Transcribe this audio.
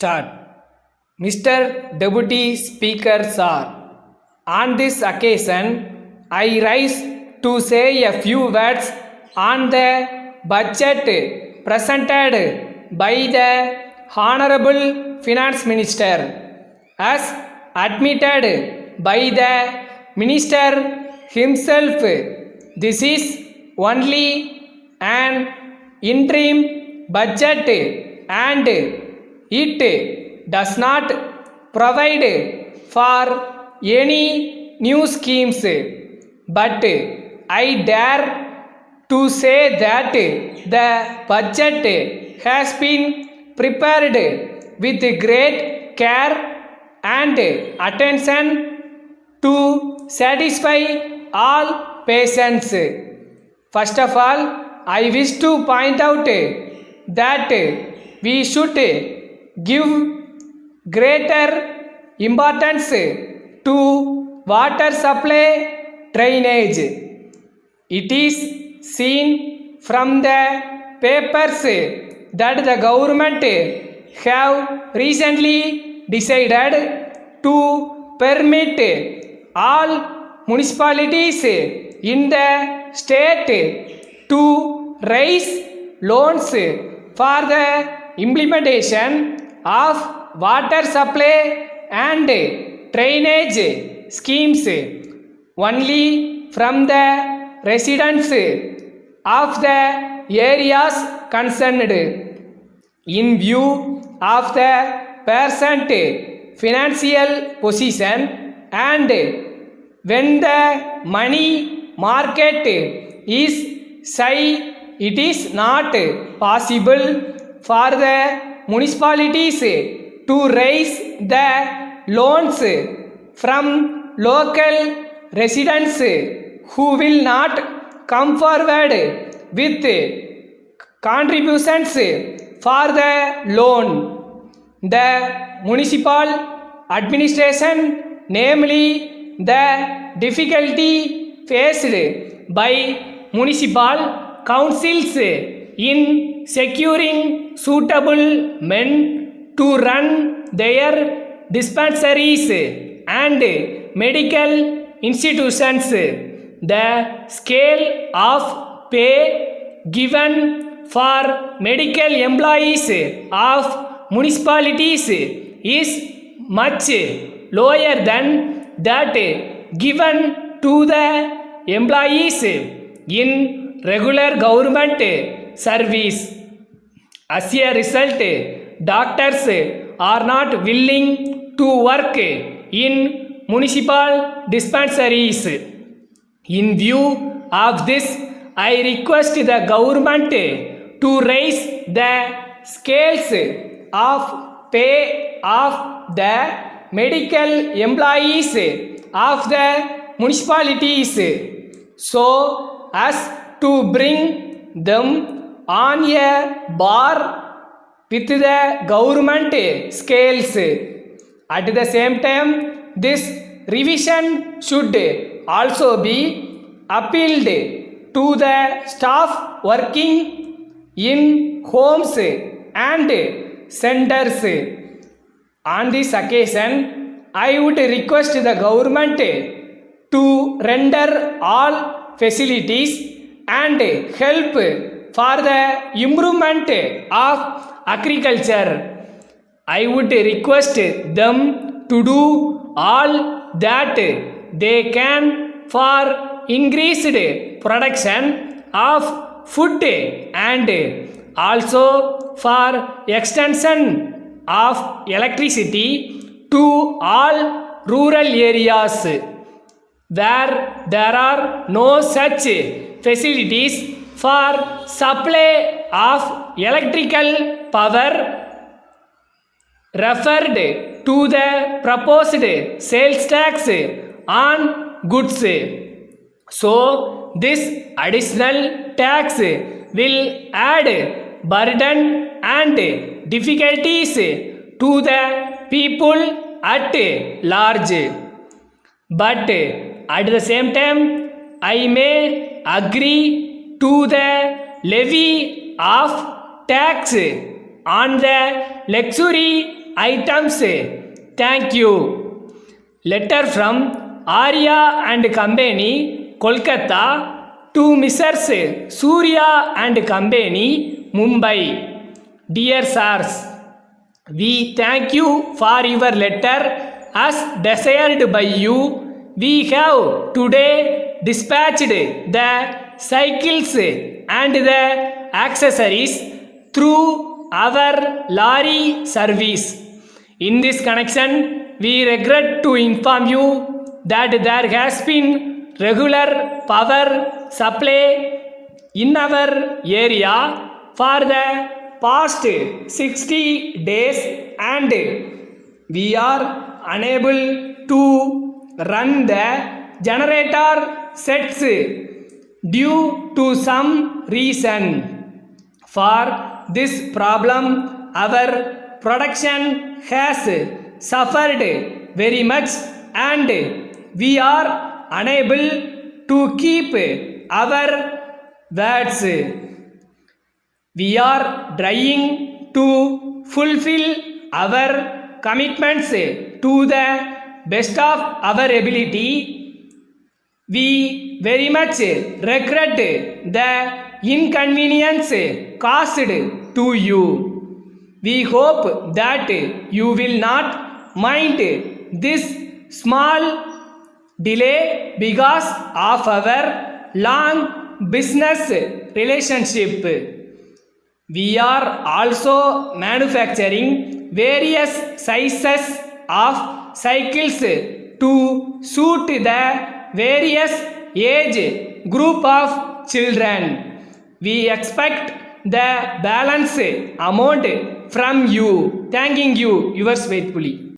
Start. Mr. Deputy Speaker Sir, on this occasion, I rise to say a few words on the budget presented by the Honorable Finance Minister. As admitted by the Minister himself, this is only an interim budget and it does not provide for any new schemes, but I dare to say that the budget has been prepared with great care and attention to satisfy all patients. First of all, I wish to point out that we should give greater importance to water supply drainage. It is seen from the papers that the government have recently decided to permit all municipalities in the state to raise loans for the implementation of water supply and drainage schemes only from the residents of the areas concerned. In view of the present financial position and when the money market is shy, it is not possible for the municipalities to raise the loans from local residents who will not come forward with contributions for the loan. The municipal administration, namely the difficulty faced by municipal councils in securing suitable men to run their dispensaries and medical institutions, the scale of pay given for medical employees of municipalities is much lower than that given to the employees in regular government service. As a result, doctors are not willing to work in municipal dispensaries. In view of this, I request the government to raise the scales of pay of the medical employees of the municipalities so as to bring them on a par with the government scales. At the same time, this revision should also be appealed to the staff working in homes and centers. On this occasion, I would request the government to render all facilities and help for the improvement of agriculture. I would request them to do all that they can for increased production of food and also for extension of electricity to all rural areas where there are no such facilities for supply of electrical power. Referred to the proposed sales tax on goods. So this additional tax will add burden and difficulties to the people at large. But at the same time, I may agree to the levy of tax on the luxury items. Thank you. Letter from Arya and Company, Kolkata to Mrs. Surya and Company, Mumbai. Dear sirs, we thank you for your letter as desired by you. We have today dispatched the cycles and the accessories through our lorry service. In this connection, we regret to inform you that there has been regular power supply in our area for the past 60 days and we are unable to run the generator sets due to some reason. For this problem, our production has suffered very much and we are unable to keep our words. We are trying to fulfill our commitments to the best of our ability. We very much regret the inconvenience caused to you. We hope that you will not mind this small delay because of our long business relationship. We are also manufacturing various sizes of cycles to suit the various age group of children. We expect the balance amount from you. Thanking you, yours faithfully.